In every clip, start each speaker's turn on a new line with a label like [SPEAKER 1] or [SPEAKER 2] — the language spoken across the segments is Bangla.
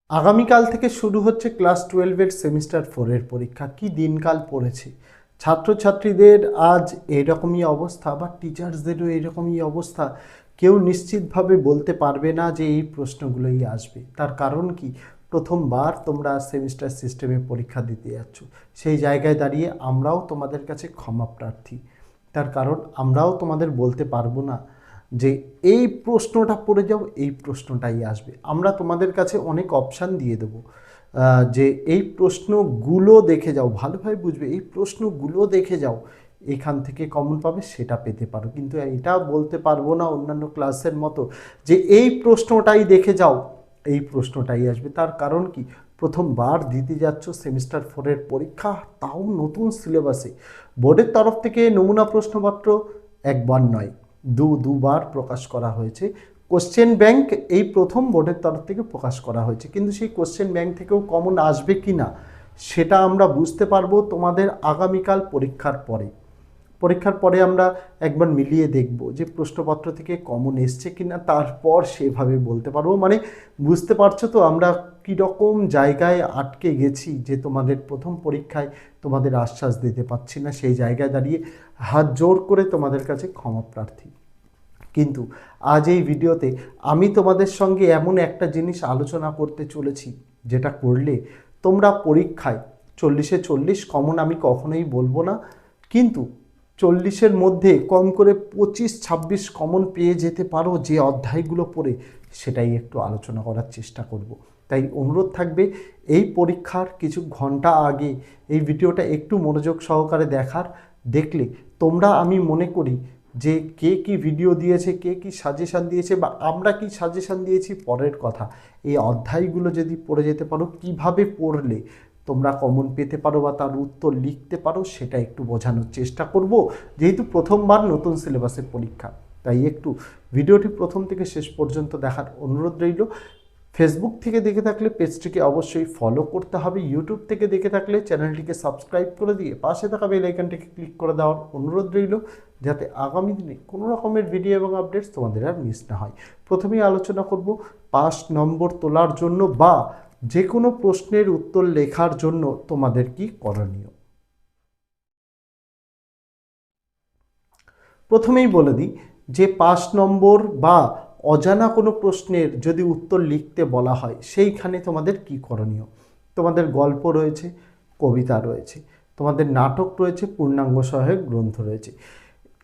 [SPEAKER 1] আগামীকাল থেকে শুরু হচ্ছে ক্লাস 12-এর সেমিস্টার 4-এর পরীক্ষা। কি দিনকাল পড়েছে! ছাত্রছাত্রীদের আজ এরকমই অবস্থা বা টিচার্সদেরও এরকমই অবস্থা। কেউ নিশ্চিতভাবে বলতে পারবে না যে এই প্রশ্নগুলোই আসবে। তার কারণ কি? প্রথমবার তোমরা সেমিস্টার সিস্টেমে পরীক্ষা দিতে যাচ্ছ। সেই জায়গায় দাঁড়িয়ে আমরাও তোমাদের কাছে ক্ষমা প্রার্থী। তার কারণ আমরাও তোমাদের বলতে পারবো না যে এই প্রশ্নটা পড়ে যাও, এই প্রশ্নটাই আসবে। আমরা তোমাদের কাছে অনেক অপশান দিয়ে দেবো যে এই প্রশ্নগুলো দেখে যাও, ভালোভাবে বুঝবে, এই প্রশ্নগুলো দেখে যাও, এখান থেকে কমন পাবে, সেটা পেতে পারো। কিন্তু এটা বলতে পারবো না অন্যান্য ক্লাসের মতো যে এই প্রশ্নটাই দেখে যাও, এই প্রশ্নটাই আসবে। তার কারণ কি? প্রথমবার দিতে যাচ্ছ সেমিস্টার 4-এর পরীক্ষা, তাও নতুন সিলেবাসে। বোর্ডের তরফ থেকে নমুনা প্রশ্নপত্র একবার নয়, দুবার প্রকাশ করা হয়েছে। কোশ্চেন ব্যাংক এই প্রথম বোর্ডের তরফ থেকে প্রকাশ করা হয়েছে, কিন্তু সেই কোশ্চেন ব্যাংক থেকেও কমন আসবে কি না সেটা আমরা বুঝতে পারবো তোমাদের আগামীকাল পরীক্ষার পরে আমরা একবার মিলিয়ে দেখব যে প্রশ্নপত্র থেকে কমন এসছে কি না, তারপর সেভাবে বলতে পারবো। মানে বুঝতে পারছো তো আমরা কীরকম জায়গায় আটকে গেছি, যে তোমাদের প্রথম পরীক্ষায় তোমাদের আশ্বাস দিতে পারছি না। সেই জায়গায় দাঁড়িয়ে হাত জোর করে তোমাদের কাছে ক্ষমা প্রার্থী। কিন্তু আজ এই ভিডিওতে আমি তোমাদের সঙ্গে এমন একটা জিনিস আলোচনা করতে চলেছি, যেটা করলে তোমরা পরীক্ষায় 40-এ 40 কমন আমি কখনোই বলবো না, কিন্তু 40-এর মধ্যে কম করে 25-26 কমন পেয়ে যেতে পারো যে অধ্যায়গুলো পড়ে, সেটাই একটু আলোচনা করার চেষ্টা করব। তাই অনুরোধ থাকবে এই পরীক্ষার কিছু ঘন্টা আগে এই ভিডিওটা একটু মনোযোগ সহকারে দেখলে তোমরা, আমি মনে করি যে কে কি ভিডিও দিয়েছে, কে কি সাজেশান দিয়েছে বা আমরা কি সাজেশান দিয়েছি পরের কথা, এই অধ্যায়গুলো যদি পড়ে যেতে পারো, কিভাবে পড়লে তোমরা কমন পেতে পারো বা তার উত্তর লিখতে পারো, সেটা একটু বোঝানোর চেষ্টা করব। যেহেতু প্রথমবার নতুন সিলেবাসের পরীক্ষা, তাই একটু ভিডিওটি প্রথম থেকে শেষ পর্যন্ত দেখার অনুরোধ রইল। ফেসবুক থেকে দেখে থাকলে পেজটিকে অবশ্যই ফলো করতে হবে। ইউটিউব থেকে দেখে থাকলে চ্যানেলটিকে সাবস্ক্রাইব করে দিয়ে পাশে থাকা বেল আইকনটিকে ক্লিক করে দেওয়ার অনুরোধ রইল, যাতে আগামী দিনে কোনো রকমের ভিডিও এবং আপডেটস তোমাদের আর মিস না হয়। প্রথমেই আলোচনা করব 5 নম্বর তোলার জন্য বা যে কোনো প্রশ্নের উত্তর লেখার জন্য তোমাদের কি করণীয়। প্রথমেই বলে দিই যে 5 নম্বর বা অজানা কোনো প্রশ্নের যদি উত্তর লিখতে বলা হয়, সেইখানে তোমাদের কি করণীয়। তোমাদের গল্প রয়েছে, কবিতা রয়েছে, তোমাদের নাটক রয়েছে, পূর্ণাঙ্গ সহায়ক গ্রন্থ রয়েছে।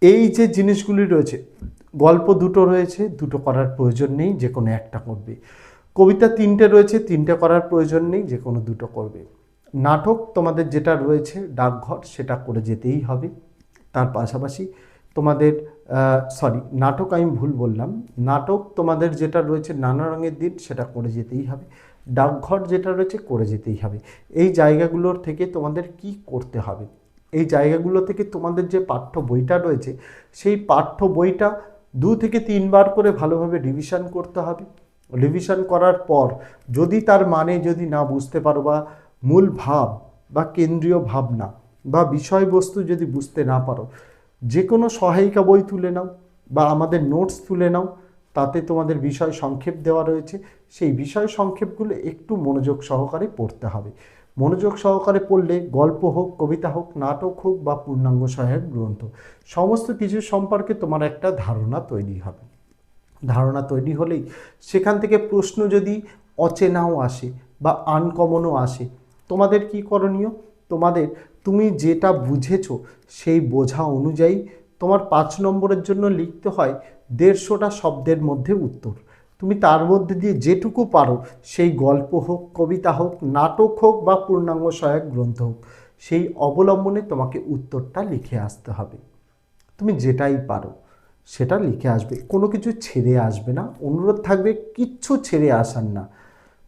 [SPEAKER 1] এই যে জিনিসগুলি রয়েছে, গল্প দুটো রয়েছে, দুটো করার প্রয়োজন নেই, যে কোনো একটা করবে। কবিতা 3টে রয়েছে, 3টে করার প্রয়োজন নেই, যে কোনো দুটো করবে। নাটক তোমাদের যেটা রয়েছে ডাকঘর, সেটা করে যেতেই হবে। তার পাশাপাশি তোমাদের নাটক আমি ভুল বললাম, নাটক তোমাদের যেটা রয়েছে নানা রঙের দিন, সেটা করে যেতেই হবে। ডাকঘর যেটা রয়েছে করে যেতেই হবে। এই জায়গাগুলোর থেকে তোমাদের কি করতে হবে, এই জায়গাগুলো থেকে তোমাদের যে পাঠ্য বইটা রয়েছে, সেই পাঠ্য বইটা 2 থেকে 3 বার করে ভালোভাবে রিভিশন করতে হবে। রিভিশন করার পর যদি তার মানে যদি না বুঝতে পারো, বা মূল ভাব বা কেন্দ্রীয় ভাবনা বা বিষয়বস্তু যদি বুঝতে না পারো, যে কোনো সহায়িকা বই তুলে নাও বা আমাদের নোটস তুলে নাও, তাতে তোমাদের বিষয় সংক্ষেপ দেওয়া রয়েছে। সেই বিষয় সংক্ষেপগুলো একটু মনোযোগ সহকারে পড়তে হবে। মনোযোগ সহকারে পড়লে গল্প হোক, কবিতা হোক, নাটক হোক বা পূর্ণাঙ্গ সহায়ক গ্রন্থ, সমস্ত কিছু সম্পর্কে তোমার একটা ধারণা তৈরি হবে। ধারণা তৈরি হলেই সেখান থেকে প্রশ্ন যদি অচেনাও আসে বা আনকমনও আসে, তোমাদের কি করণীয়? তুমি যেটা বুঝেছো সেই বোঝা অনুযায়ী তোমার 5 নম্বরের জন্য লিখতে হয় 150টা শব্দের মধ্যে উত্তর। তুমি তার মধ্যে দিয়ে যেটুকু পারো, সেই গল্প হোক, কবিতা হোক, নাটক হোক বা পূর্ণাঙ্গ সহায়ক গ্রন্থ হোক, সেই অবলম্বনে তোমাকে উত্তরটা লিখে আসতে হবে। তুমি যেটাই পারো সেটা লিখে আসবে, কোনো কিছু ছেড়ে আসবে না। অনুরোধ থাকবে কিচ্ছু ছেড়ে আসার না।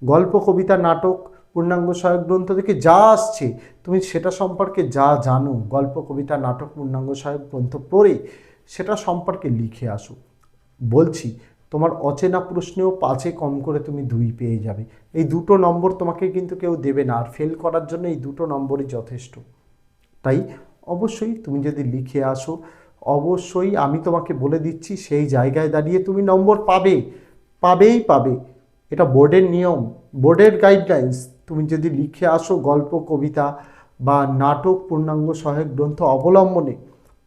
[SPEAKER 1] গল্প, কবিতা, নাটক, পূর্ণাঙ্গ সহায়ক গ্রন্থ থেকে যা আসছে তুমি সেটা সম্পর্কে যা জানো, গল্প, কবিতা, নাটক, পূর্ণাঙ্গ সহায়ক গ্রন্থ পড়ে সেটা সম্পর্কে লিখে আসো। বলছি, তোমার অচেনা প্রশ্নেও 5-এ কম করে তুমি 2 পেয়ে যাবে। এই 2টো নম্বর তোমাকে কিন্তু কেউ দেবে না, আর ফেল করার জন্য এই 2টো নম্বরই যথেষ্ট। তাই অবশ্যই তুমি যদি লিখে আসো, অবশ্যই আমি তোমাকে বলে দিচ্ছি, সেই জায়গায় দাঁড়িয়ে তুমি নম্বর পাবেই পাবে। এটা বোর্ডের নিয়ম, বোর্ডের গাইডলাইন্স। তুমি যদি লিখে আসো গল্প, কবিতা বা নাটক পূর্ণাঙ্গ সহায়ক গ্রন্থ অবলম্বনে,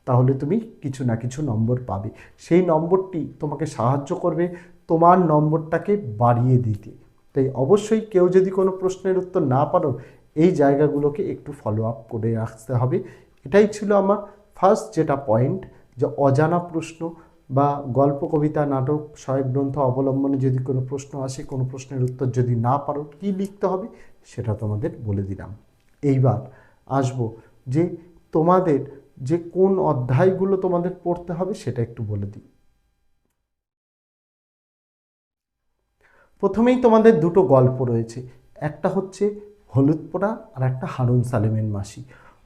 [SPEAKER 1] তাহলে তুমি কিছু না কিছু নম্বর পাবে। সেই নম্বরটি তোমাকে সাহায্য করবে তোমার নম্বরটাকে বাড়িয়ে দিতে। তাই অবশ্যই কেউ যদি কোনো প্রশ্নের উত্তর না পারো, এই জায়গাগুলোকে একটু ফলো আপ করে রাখতে হবে। এটাই ছিল আমার ফার্স্ট যেটা পয়েন্ট, যে অজানা প্রশ্ন বা গল্প, কবিতা, নাটক সহায়ক গ্রন্থ অবলম্বনে যদি কোনো প্রশ্ন আসে, কোনো প্রশ্নের উত্তর যদি না পারো, কী লিখতে হবে সেটা তোমাদের বলে দিলাম। এইবার আসবো যে তোমাদের যে কোন অধ্যায়গুলো তোমাদের পড়তে হবে সেটা একটু বলে দিই। প্রথমেই তোমাদের দুটো গল্প রয়েছে, একটা হচ্ছে হলুদ পোড়া আর একটা হারুন সালেমের মাসি।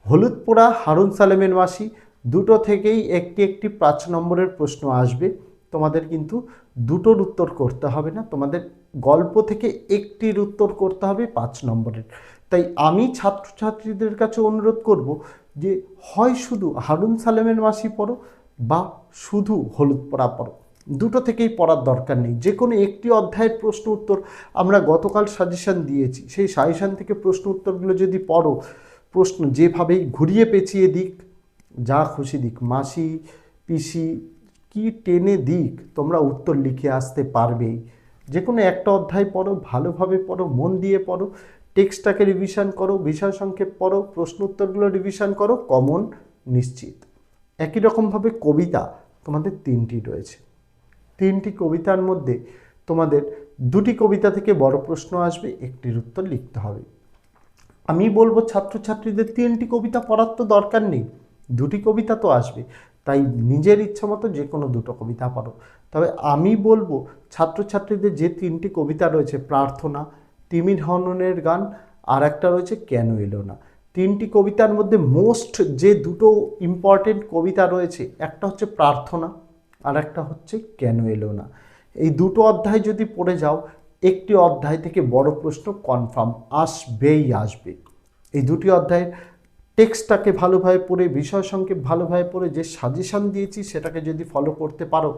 [SPEAKER 1] হলুদ পোড়া, হারুন সালেমের মাসি দুটো থেকেই একটি একটি 5 নম্বরের প্রশ্ন আসবে। তোমাদের কিন্তু দুটোর উত্তর করতে হবে না, তোমাদের গল্প থেকে একটির উত্তর করতে হবে 5 নম্বরের। তাই আমি ছাত্রছাত্রীদের কাছে অনুরোধ করব যে হয় শুধু হারুন সালেমের মাসি পড়ো বা শুধু হলুদ পোড়া পড়ো, দুটো থেকেই পড়ার দরকার নেই। যে কোনো একটি অধ্যায়ের প্রশ্ন উত্তর আমরা গতকাল সাজেশান দিয়েছি, সেই সাজেশান থেকে প্রশ্ন উত্তরগুলো যদি পড়ো, প্রশ্ন যেভাবেই ঘুরিয়ে পেঁচিয়ে দিক, যা খুশি দিক, মাসি পিসি কি টেনে দিক, তোমরা উত্তর লিখে আসতে পারবেই। যে কোনো একটা অধ্যায় পড়ো, ভালোভাবে পড়ো, মন দিয়ে পড়ো, টেক্সটটাকে রিভিশন করো, বিষয় সংক্ষেপ পড়ো, প্রশ্ন উত্তরগুলো রিভিশন করো, কমন নিশ্চিত। একই রকমভাবে কবিতা তোমাদের 3টি রয়েছে। 3টি কবিতার মধ্যে তোমাদের 2টি কবিতা থেকে বড় প্রশ্ন আসবে, একটির উত্তর লিখতে হবে। আমি বলবো ছাত্রছাত্রীদের 3টি কবিতা পড়ার তো দরকার নেই, 2টি কবিতা তো আসবে, তাই নিজের ইচ্ছা মতো যে কোনো 2টো কবিতা পড়ো। তবে আমি বলবো ছাত্রছাত্রীদের যে 3টি কবিতা রয়েছে, প্রার্থনা, তিমির হননের গান, আর একটা রয়েছে কেন এলো না, 3টি কবিতার মধ্যে মোস্ট যে দুটো ইম্পর্টেন্ট কবিতা রয়েছে, একটা হচ্ছে প্রার্থনা আর একটা হচ্ছে কেন এলো না। এই দুটো অধ্যায় যদি পড়ে যাও, একটি অধ্যায় থেকে বড় প্রশ্ন কনফার্ম আসবেই আসবে। এই দুটি অধ্যায়ের টেক্সটটাকে ভালোভাবে পড়ে, বিষয় সংক্ষেপ ভালোভাবে পড়ে, যে সাজেশান দিয়েছি সেটাকে যদি ফলো করতে পারো,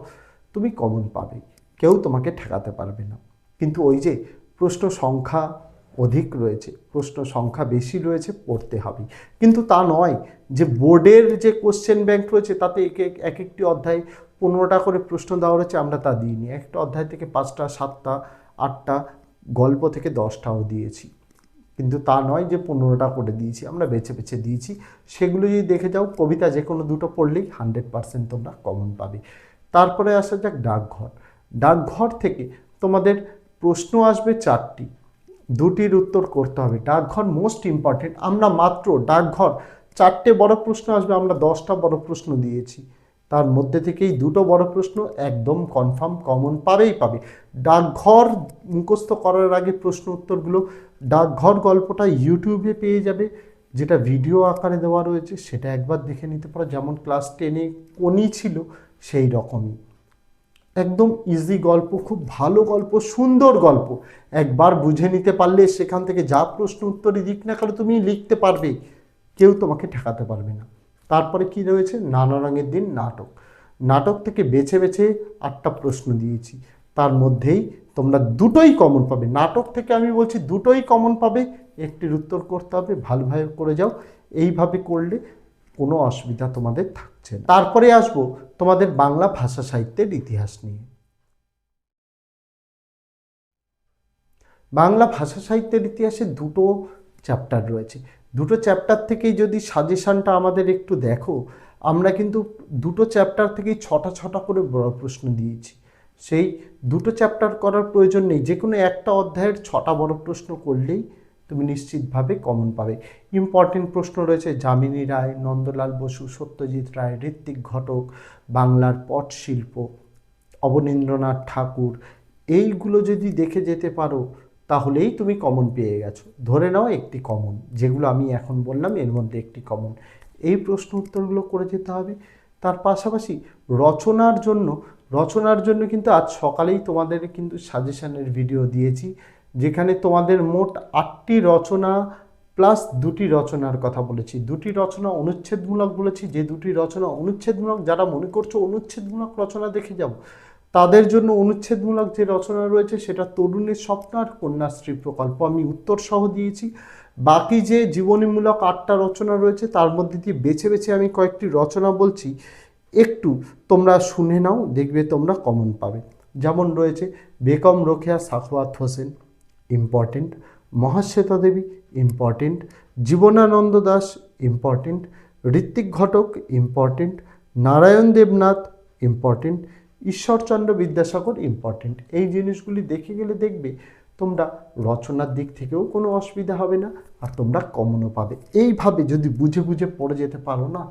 [SPEAKER 1] তুমি কমন পাবে, কেউ তোমাকে ঠেকাতে পারবে না। কিন্তু ওই যে প্রশ্ন সংখ্যা অধিক রয়েছে, প্রশ্ন সংখ্যা বেশি রয়েছে, পড়তে হবে। কিন্তু তা নয় যে বোর্ডের যে কোশ্চেন ব্যাংক রয়েছে তাতে এক একটি অধ্যায় 15টা করে প্রশ্ন দেওয়া রয়েছে, আমরা তা দিইনি। একটা অধ্যায় থেকে 5টা, 7টা, 8টা, গল্প থেকে 10টাও দিয়েছি। কিন্তু তা নয় যে 15টা করে দিয়েছি, আমরা বেছে বেছে দিয়েছি। সেগুলো যদি দেখে যাও, কবিতা যে কোনো দুটো পড়লেই 100% তোমরা কমন পাবে। তারপরে আসা যাক ডাকঘর। ডাকঘর থেকে তোমাদের প্রশ্ন আসবে 4টি, 2টির উত্তর করতে হবে। ডাকঘর মোস্ট ইম্পর্টেন্ট। আমরা মাত্র ডাকঘর 4টে বড় প্রশ্ন আসবে, আমরা 10টা বড় প্রশ্ন দিয়েছি, তার মধ্যে থেকেই 2টো বড় প্রশ্ন একদম কনফার্ম কমন পাবেই পাবে। ডাকঘর মুখস্থ করার আগে প্রশ্ন উত্তরগুলো, ডাকঘর গল্পটা ইউটিউবে পেয়ে যাবে, যেটা ভিডিও আকারে দেওয়া রয়েছে, সেটা একবার দেখে নিতে পারো। যেমন ক্লাস 10-এ কোনি ছিল সেই রকমই একদম ইজি গল্প, খুব ভালো গল্প, সুন্দর গল্প। একবার বুঝে নিতে পারলে সেখান থেকে যা প্রশ্ন উত্তরই দিক না কেন তুমি লিখতে পারবে, কেউ তোমাকে ঠেকাতে পারবে না। তারপরে কি রয়েছে, নানা রঙের দিন নাটক। নাটক থেকে বেছে বেছে 8টা প্রশ্ন দিয়েছি, তার মধ্যেই তোমরা 2টোই কমন পাবে। নাটক থেকে আমি বলছি 2টোই কমন পাবে, একটির উত্তর করতে হবে, ভালোভাবে করে যাও। এইভাবে করলে কোনো অসুবিধা তোমাদের থাকছে না। তারপরে আসবো তোমাদের বাংলা ভাষা সাহিত্যের ইতিহাস নিয়ে। বাংলা ভাষা সাহিত্যের ইতিহাসে 2টো চ্যাপ্টার রয়েছে। 2টো চ্যাপ্টার থেকেই যদি সাজেশানটা আমাদের একটু দেখো, আমরা কিন্তু 2টো চ্যাপ্টার থেকেই 6টা করে বড় প্রশ্ন দিয়েছি। সেই 2টো চ্যাপ্টার করার প্রয়োজন নেই, যে কোনো একটা অধ্যায়ের 6টা বড় প্রশ্ন করলেই তুমি নিশ্চিতভাবে কমন পাবে। ইম্পর্টেন্ট প্রশ্ন রয়েছে যামিনী রায়, নন্দলাল বসু, সত্যজিৎ রায়, ঋত্বিক ঘটক, বাংলার পটশিল্প, অবনীন্দ্রনাথ ঠাকুর। এইগুলো যদি দেখে যেতে পারো তাহলেই তুমি কমন পেয়ে গেছো। ধরে নাও একটি কমন, যেগুলো আমি এখন বললাম এর মধ্যে একটি কমন, এই প্রশ্ন উত্তরগুলো করে যেতে হবে। তার পাশাপাশি রচনার জন্য কিন্তু আজ সকালেই তোমাদের কিন্তু সাজেশনের ভিডিও দিয়েছি, যেখানে তোমাদের মোট 8টি রচনা প্লাস 2টি রচনার কথা বলেছি। 2টি রচনা অনুচ্ছেদমূলক বলেছি, যে 2টি রচনা অনুচ্ছেদমূলক, যারা মনে করছো অনুচ্ছেদমূলক রচনা দেখে যাও, তাদের জন্য অনুচ্ছেদমূলক যে রচনা রয়েছে সেটা তরুণের স্বপ্ন আর কন্যাশ্রী প্রকল্প আমি উত্তর সহ দিয়েছি। বাকি যে জীবনীমূলক 8টা রচনা রয়েছে তার মধ্যে দিয়ে বেছে বেছে আমি কয়েকটি রচনা বলছি, একটু তোমরা শুনে নাও, দেখবে তোমরা কমন পাবে। যেমন রয়েছে Begum Rokeya Sakhawat Hossain, important. Mahasweta Devi, important. Jibanananda Das, important. Ritwik Ghatak, important. Narayan Debnath, important. Ishwarchandra Vidyasagar, important. এই জিনিসগুলি দেখে গেলে দেখবে তোমরা রচনার দিক থেকেও কোনো অসুবিধা হবে না, আর তোমরা কমনও পাবে। এইভাবে যদি বুঝে বুঝে পড়ে যেতে পারো না,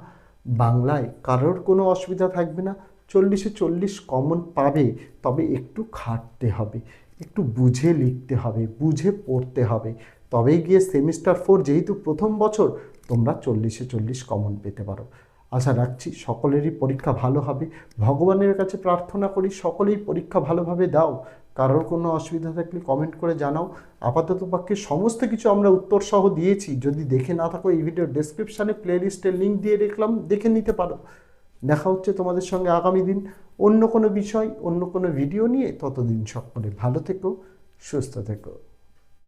[SPEAKER 1] বাংলায় কারোর কোনো অসুবিধা থাকবে না, 40-এ 40 কমন পাবে। তবে একটু খাটতে হবে, একটু বুঝে লিখতে হবে, বুঝে পড়তে হবে, তবেই গিয়ে সেমিস্টার 4 যেহেতু প্রথম বছর, তোমরা 40-এ 40 কমন পেতে পারো। আশা রাখছি সকলেরই পরীক্ষা ভালো হবে। ভগবানের কাছে প্রার্থনা করি সকলেই পরীক্ষা ভালোভাবে দাও। কারোর কোনো অসুবিধা থাকলে কমেন্ট করে জানাও। আপাতত পক্ষে সমস্ত কিছু আমরা উত্তর সহ দিয়েছি। যদি দেখে না থাকো এই ভিডিওর ডেসক্রিপশানে প্লেলিস্টের লিঙ্ক দিয়ে রাখলাম, দেখে নিতে পারো। দেখা হচ্ছে তোমাদের সঙ্গে আগামী দিন অন্য কোনো বিষয়, অন্য কোনো ভিডিও নিয়ে। ততদিন সকলে ভালো থেকো, সুস্থ থেকো।